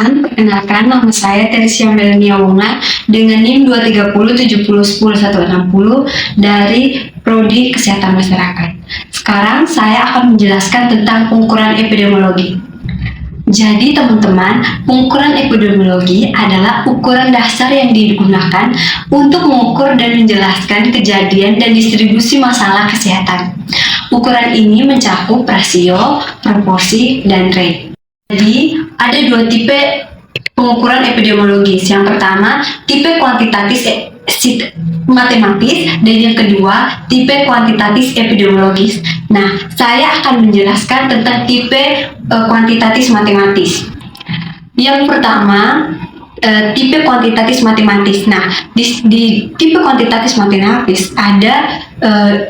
Perkenalkan, nama saya Teresia Melania Wonga dengan NIM 230701060 dari Prodi Kesehatan Masyarakat. Sekarang saya akan menjelaskan tentang pengukuran epidemiologi. Jadi teman-teman, pengukuran epidemiologi adalah ukuran dasar yang digunakan untuk mengukur dan menjelaskan kejadian dan distribusi masalah kesehatan. Ukuran ini mencakup rasio, proporsi, dan rate. Jadi, ada dua tipe pengukuran epidemiologis. Yang pertama, tipe kuantitatif matematis, dan yang kedua, tipe kuantitatif epidemiologis. Nah, saya akan menjelaskan tentang tipe kuantitatif matematis. Yang pertama, tipe kuantitatif matematis. Nah, di tipe kuantitatif matematis ada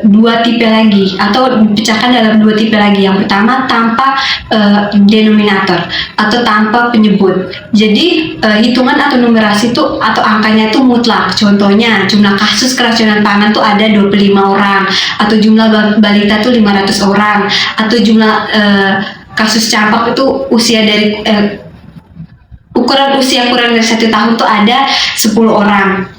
dua tipe lagi, atau dipecahkan dalam dua tipe lagi. Yang pertama, tanpa denominator atau tanpa penyebut. Jadi hitungan atau numerasi itu atau angkanya itu mutlak. Contohnya, jumlah kasus keracunan pangan tuh ada 25 orang, atau jumlah balita tuh 500 orang, atau jumlah kasus campak itu usia dari ukuran usia kurang dari 1 tahun tuh ada 10 orang.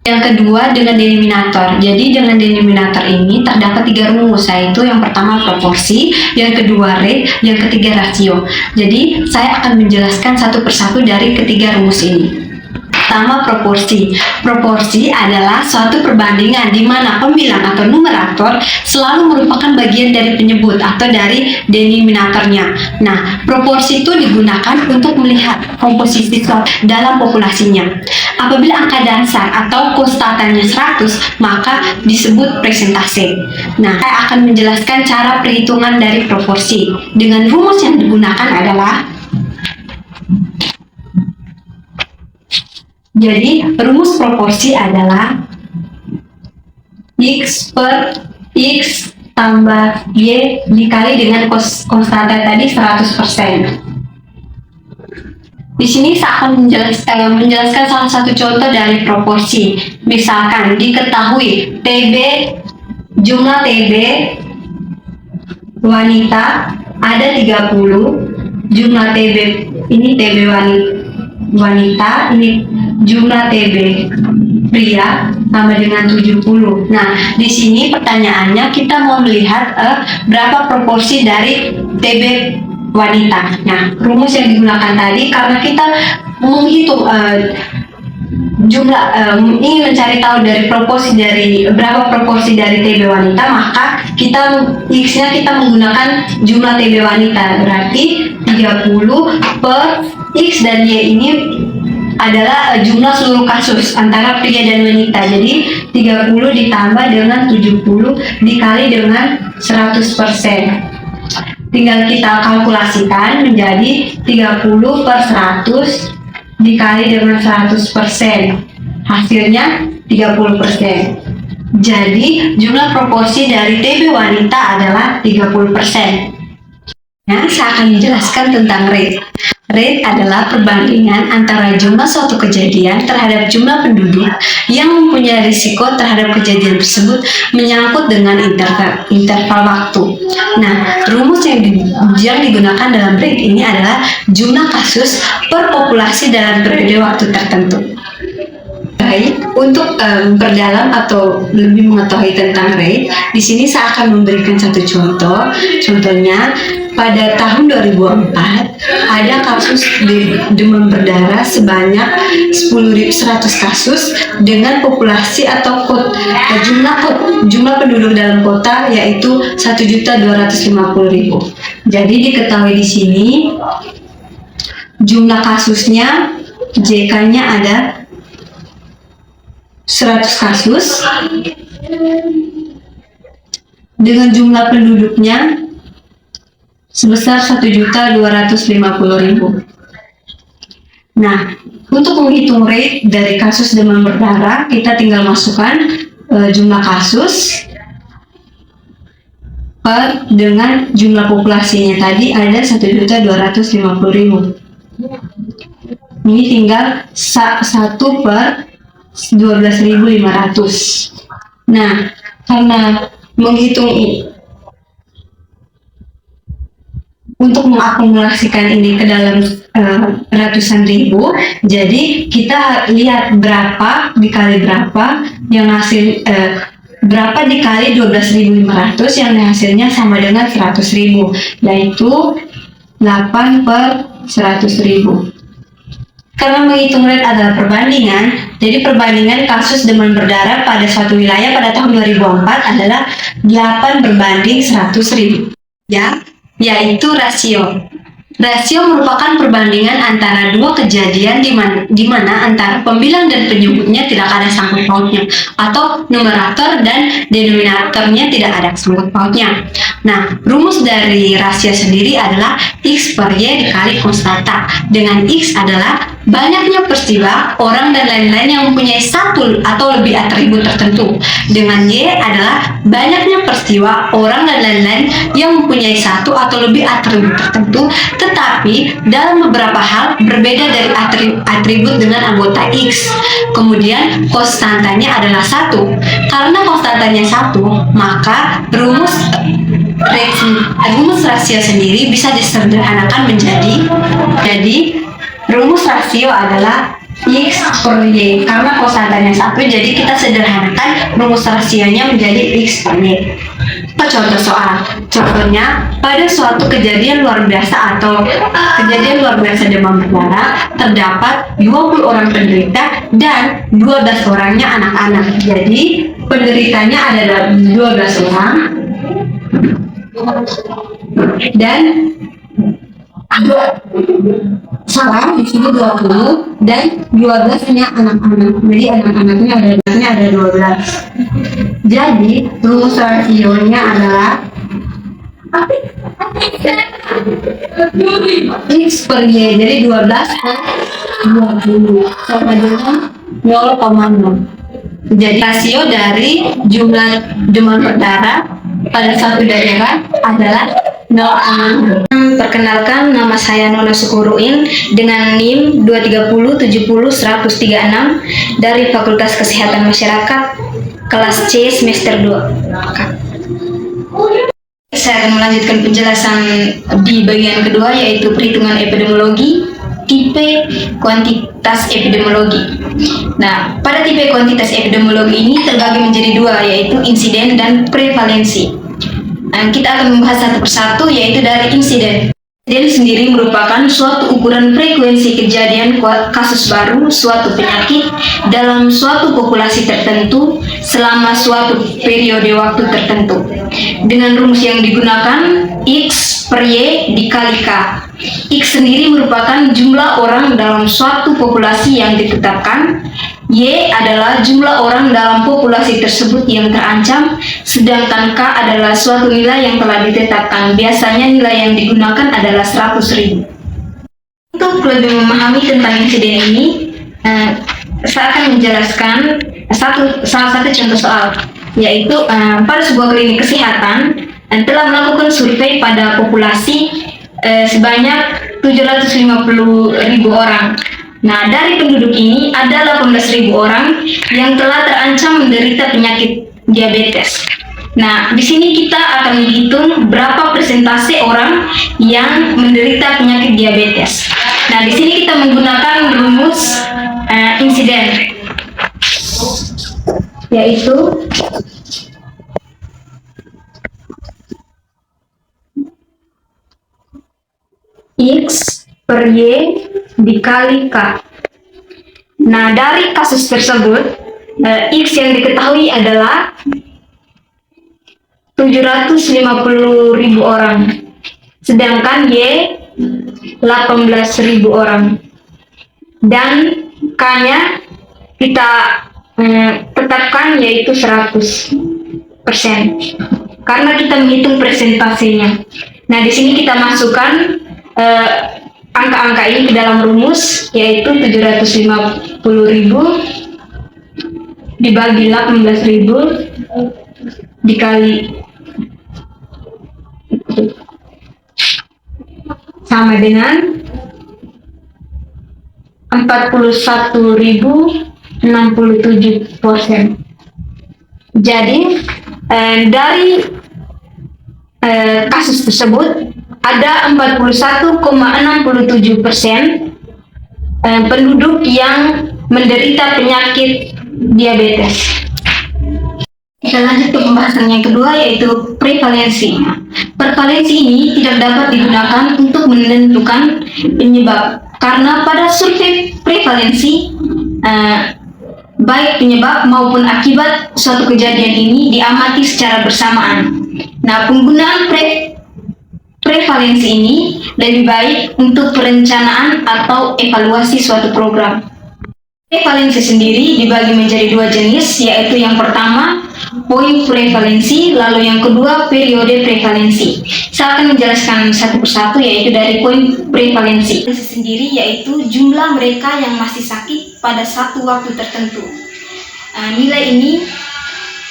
Yang kedua, dengan denominator. Jadi dengan denominator ini terdapat 3 rumus, yaitu yang pertama proporsi, yang kedua rate, yang ketiga rasio. Jadi saya akan menjelaskan satu persatu dari ketiga rumus ini. Pertama, proporsi. Proporsi adalah suatu perbandingan di mana pembilang atau numerator selalu merupakan bagian dari penyebut atau dari denominatornya. Nah, proporsi itu digunakan untuk melihat komposisi dalam populasinya. Apabila angka dasar atau konstantannya 100, maka disebut presentase. Nah, saya akan menjelaskan cara perhitungan dari proporsi. Dengan rumus yang digunakan adalah, jadi rumus proporsi adalah X per X tambah Y dikali dengan konstanta tadi 100%. Di sini saya akan menjelaskan salah satu contoh dari proporsi. Misalkan diketahui jumlah TB wanita ada 30, jumlah TB ini TB wanita, ini jumlah TB pria sama dengan 70. Nah, di sini pertanyaannya kita mau melihat berapa proporsi dari TB wanita. Nah, rumus yang digunakan tadi, karena kita menghitung ingin mencari tahu dari berapa proporsi dari TB wanita, maka X-nya kita menggunakan jumlah TB wanita, berarti 30 per X, dan Y ini adalah jumlah seluruh kasus antara pria dan wanita. Jadi 30 ditambah dengan 70 dikali dengan 100%. Tinggal kita kalkulasikan menjadi 30 per 100 dikali dengan 100%. Hasilnya 30%. Jadi jumlah proporsi dari TB wanita adalah 30%. Nah, saya akan menjelaskan tentang rate. Rate adalah perbandingan antara jumlah suatu kejadian terhadap jumlah penduduk yang mempunyai risiko terhadap kejadian tersebut menyangkut dengan interval waktu. Nah, rumus yang digunakan dalam rate ini adalah jumlah kasus per populasi dalam periode waktu tertentu. Baik, untuk memperdalam atau lebih mengetahui tentang rate, di sini saya akan memberikan satu contoh. Contohnya, pada tahun 2004 ada kasus demam berdarah sebanyak 10.100 kasus dengan populasi atau jumlah penduduk dalam kota yaitu 1.250.000. Jadi diketahui di sini jumlah kasusnya, JK-nya ada 100 kasus dengan jumlah penduduknya sebesar 1.250.000. Nah, untuk menghitung rate dari kasus demam berdarah, kita tinggal masukkan jumlah kasus dengan jumlah populasinya tadi ada 1.250.000. Ini tinggal 1 per 12.500. Nah, karena menghitung untuk mengakumulasikan ini ke dalam ratusan ribu, jadi kita lihat berapa dikali berapa yang hasil berapa dikali 12.500 yang hasilnya sama dengan 100.000, yaitu 8/100.000. Karena menghitung rate adalah perbandingan, jadi perbandingan kasus demam berdarah pada suatu wilayah pada tahun 2004 adalah 8/100.000. Ya, yaitu rasio. Rasio merupakan perbandingan antara dua kejadian di mana antara pembilang dan penyebutnya tidak ada sangkut pautnya, atau numerator dan denominatornya tidak ada sangkut pautnya. Nah, rumus dari rasio sendiri adalah X per Y dikali konstanta, dengan X adalah banyaknya peristiwa, orang, dan lain-lain yang mempunyai satu atau lebih atribut tertentu, dengan Y adalah banyaknya peristiwa, orang, dan lain-lain yang mempunyai satu atau lebih atribut tertentu, tetapi dalam beberapa hal berbeda dari atribut dengan anggota X. Kemudian konstantanya adalah 1. Karena konstantanya 1, maka rumus rasio sendiri bisa disederhanakan menjadi rumus rasio adalah X per Y. Karena konstantanya 1, jadi kita sederhanakan rumus rasionya menjadi X per Y. Contoh soal. Contohnya, pada suatu kejadian luar biasa atau kejadian luar biasa demam berdarah, terdapat 20 orang penderita dan 12 orangnya anak-anak. Jadi, penderitanya adalah 12 orang dan di sini 20 dan 12-nya anak-anak. Jadi anak-anaknya ada 12. Jadi rumus rasionya adalah X per Y. Jadi 12 per 20 sama dengan 0,0. Jadi rasio dari jumlah demam berdarah pada satu daerah adalah 0,0. Perkenalkan, nama saya Nona Sukuruin dengan NIM 230700136 dari Fakultas Kesehatan Masyarakat kelas C semester 2. Saya akan melanjutkan penjelasan di bagian kedua, yaitu perhitungan epidemiologi, tipe kuantitas epidemiologi. Nah, pada tipe kuantitas epidemiologi ini terbagi menjadi dua, yaitu insiden dan prevalensi. Nah, kita akan membahas satu persatu, yaitu dari insiden. Insiden sendiri merupakan suatu ukuran frekuensi kejadian kasus baru suatu penyakit dalam suatu populasi tertentu selama suatu periode waktu tertentu. Dengan rumus yang digunakan, X per Y dikali K. X sendiri merupakan jumlah orang dalam suatu populasi yang ditetapkan. Y adalah jumlah orang dalam populasi tersebut yang terancam, sedangkan K adalah suatu nilai yang telah ditetapkan. Biasanya nilai yang digunakan adalah 100.000. Untuk lebih memahami tentang insiden ini, saya akan menjelaskan salah satu contoh soal, yaitu pada sebuah klinik kesehatan telah melakukan survei pada populasi sebanyak 750.000 orang. Nah, dari penduduk ini ada 18.000 orang yang telah terancam menderita penyakit diabetes. Nah, di sini kita akan menghitung berapa persentase orang yang menderita penyakit diabetes. Nah, di sini kita menggunakan rumus insiden, yaitu X per Y dikali K. Nah, dari kasus tersebut, X yang diketahui adalah 750.000 orang, sedangkan Y 18.000 orang, dan K-nya kita tetapkan yaitu 100%, karena kita menghitung persentasenya. Nah, di sini kita masukkan angka-angka ini ke dalam rumus, yaitu 750.000 dibagi 18.000 dikali sama dengan 41.067%. Jadi dari kasus tersebut ada 41,67% penduduk yang menderita penyakit diabetes. Kita lanjut ke pembahasan yang kedua, yaitu prevalensi. Prevalensi ini tidak dapat digunakan untuk menentukan penyebab, karena pada survei prevalensi baik penyebab maupun akibat suatu kejadian ini diamati secara bersamaan. Nah, penggunaan prevalensi ini lebih baik untuk perencanaan atau evaluasi suatu program. Prevalensi sendiri dibagi menjadi dua jenis, yaitu yang pertama poin prevalensi, lalu yang kedua periode prevalensi. Saya akan menjelaskan satu persatu, yaitu dari poin prevalensi. Prevalensi sendiri yaitu jumlah mereka yang masih sakit pada satu waktu tertentu. Nilai ini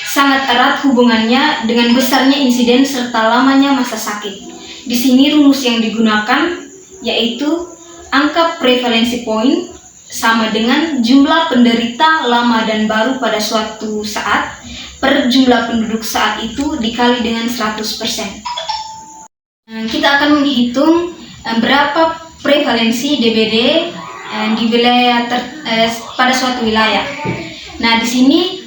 sangat erat hubungannya dengan besarnya insiden serta lamanya masa sakit. Di sini rumus yang digunakan yaitu angka prevalensi poin sama dengan jumlah penderita lama dan baru pada suatu saat per jumlah penduduk saat itu dikali dengan 100%. Kita akan menghitung berapa prevalensi DBD di wilayah pada suatu wilayah. Nah, di sini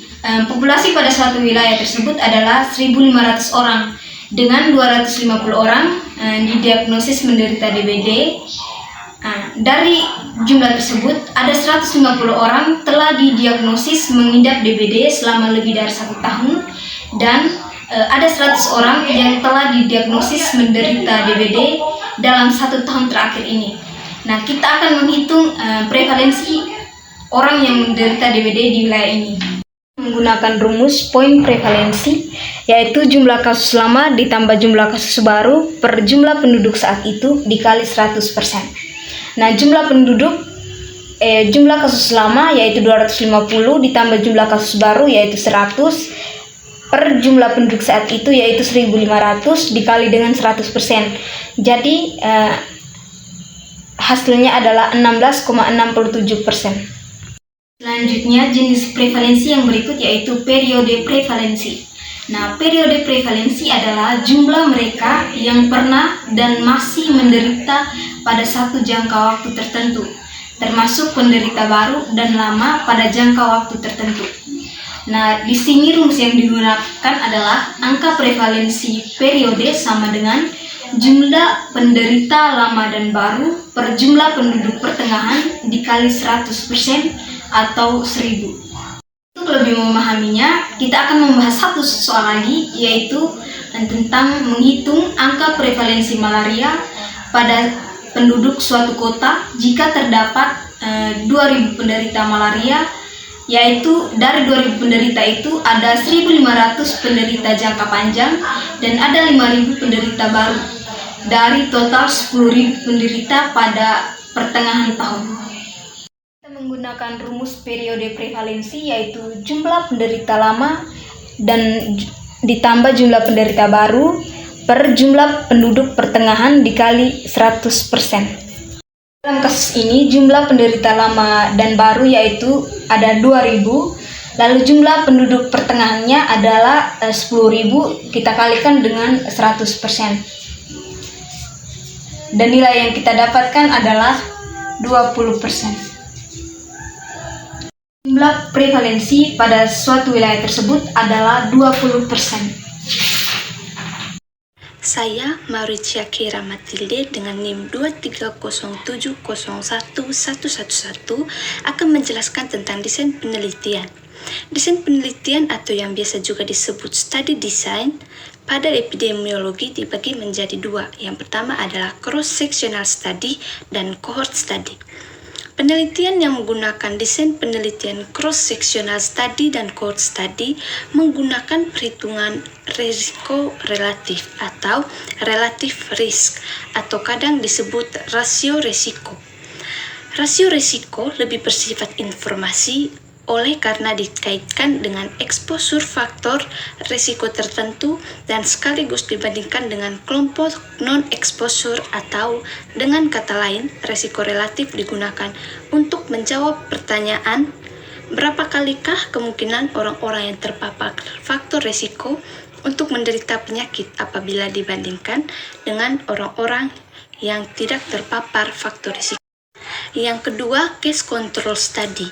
populasi pada suatu wilayah tersebut adalah 1.500 orang dengan 250 orang didiagnosis menderita DBD. Dari jumlah tersebut, ada 150 orang telah didiagnosis mengidap DBD selama lebih dari 1 tahun, dan ada 100 orang yang telah didiagnosis menderita DBD dalam 1 tahun terakhir ini. Nah, kita akan menghitung prevalensi orang yang menderita DBD di wilayah ini menggunakan rumus poin prevalensi, yaitu jumlah kasus lama ditambah jumlah kasus baru per jumlah penduduk saat itu dikali 100%. Nah, jumlah kasus lama yaitu 250 ditambah jumlah kasus baru yaitu 100 per jumlah penduduk saat itu yaitu 1.500 dikali dengan 100%. Jadi hasilnya adalah 16,67%. Selanjutnya, jenis prevalensi yang berikut yaitu periode prevalensi. Nah, periode prevalensi adalah jumlah mereka yang pernah dan masih menderita pada satu jangka waktu tertentu, termasuk penderita baru dan lama pada jangka waktu tertentu. Nah, di sini rumus yang digunakan adalah angka prevalensi periode sama dengan jumlah penderita lama dan baru per jumlah penduduk pertengahan dikali 100% atau 1000. Untuk lebih memahaminya, kita akan membahas satu soal lagi, yaitu tentang menghitung angka prevalensi malaria pada penduduk suatu kota jika terdapat 2.000 penderita malaria, yaitu dari 2.000 penderita itu ada 1.500 penderita jangka panjang dan ada 5.000 penderita baru dari total 10.000 penderita pada pertengahan tahun. Menggunakan rumus periode prevalensi, yaitu jumlah penderita lama dan ditambah jumlah penderita baru per jumlah penduduk pertengahan dikali 100%. Dalam kasus ini jumlah penderita lama dan baru yaitu ada 2.000, lalu jumlah penduduk pertengahannya adalah 10.000, kita kalikan dengan 100%. Dan nilai yang kita dapatkan adalah 20%. Jumlah prevalensi pada suatu wilayah tersebut adalah 20%. Saya Mauricia Kira Matilde dengan NIM 230701111 akan menjelaskan tentang desain penelitian. Desain penelitian atau yang biasa juga disebut study design pada epidemiologi dibagi menjadi dua. Yang pertama adalah cross-sectional study dan cohort study. Penelitian yang menggunakan desain penelitian cross-sectional study dan cohort study menggunakan perhitungan risiko relatif atau relative risk atau kadang disebut rasio risiko. Rasio risiko lebih bersifat informasi oleh karena dikaitkan dengan exposure faktor risiko tertentu dan sekaligus dibandingkan dengan kelompok non-exposure, atau dengan kata lain, risiko relatif digunakan untuk menjawab pertanyaan berapa kalikah kemungkinan orang-orang yang terpapar faktor risiko untuk menderita penyakit apabila dibandingkan dengan orang-orang yang tidak terpapar faktor risiko. Yang kedua, case control study.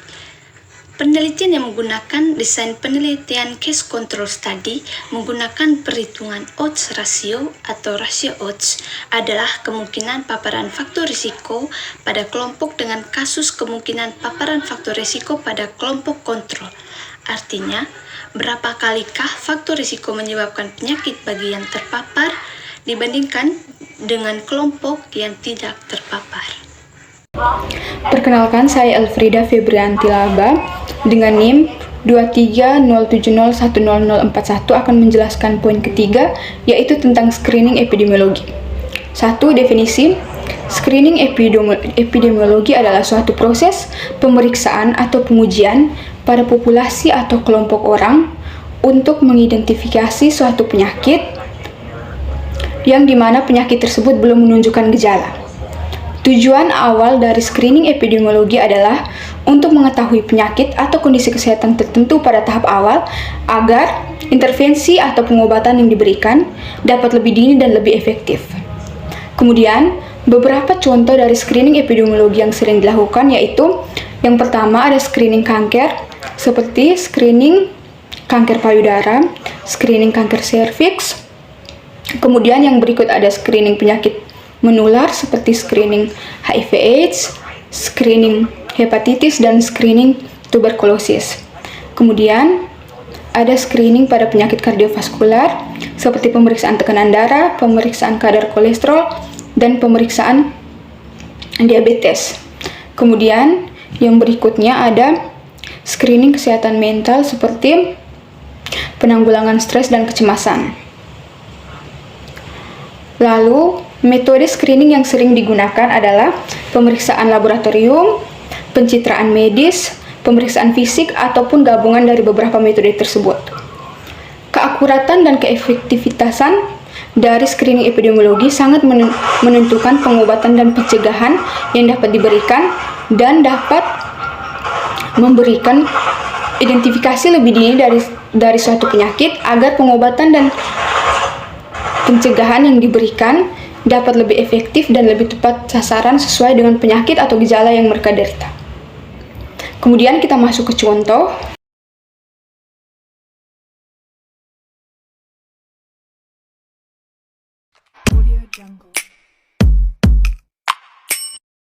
Penelitian yang menggunakan desain penelitian case control study menggunakan perhitungan odds ratio atau rasio odds adalah kemungkinan paparan faktor risiko pada kelompok dengan kasus kemungkinan paparan faktor risiko pada kelompok kontrol. Artinya, berapa kalikah faktor risiko menyebabkan penyakit bagi yang terpapar dibandingkan dengan kelompok yang tidak terpapar. Perkenalkan, saya Elfrida Febrianti Laba dengan NIM 2307010041 akan menjelaskan poin ketiga, yaitu tentang screening epidemiologi. 1. Definisi. Screening epidemiologi adalah suatu proses pemeriksaan atau pengujian pada populasi atau kelompok orang untuk mengidentifikasi suatu penyakit yang dimana penyakit tersebut belum menunjukkan gejala. Tujuan awal dari screening epidemiologi adalah untuk mengetahui penyakit atau kondisi kesehatan tertentu pada tahap awal agar intervensi atau pengobatan yang diberikan dapat lebih dini dan lebih efektif. Kemudian, beberapa contoh dari screening epidemiologi yang sering dilakukan yaitu yang pertama ada screening kanker seperti screening kanker payudara, screening kanker serviks. Kemudian yang berikut ada screening penyakit menular seperti screening HIV/AIDS, screening hepatitis, dan screening tuberkulosis. Kemudian ada screening pada penyakit kardiovaskular seperti pemeriksaan tekanan darah, pemeriksaan kadar kolesterol, dan pemeriksaan diabetes. Kemudian yang berikutnya ada screening kesehatan mental seperti penanggulangan stres dan kecemasan. Lalu, metode screening yang sering digunakan adalah pemeriksaan laboratorium, pencitraan medis, pemeriksaan fisik, ataupun gabungan dari beberapa metode tersebut. Keakuratan dan keefektivitasan dari screening epidemiologi sangat menentukan pengobatan dan pencegahan yang dapat diberikan dan dapat memberikan identifikasi lebih dini dari suatu penyakit agar pengobatan dan pencegahan yang diberikan dapat lebih efektif dan lebih tepat sasaran sesuai dengan penyakit atau gejala yang mereka derita. Kemudian kita masuk ke contoh.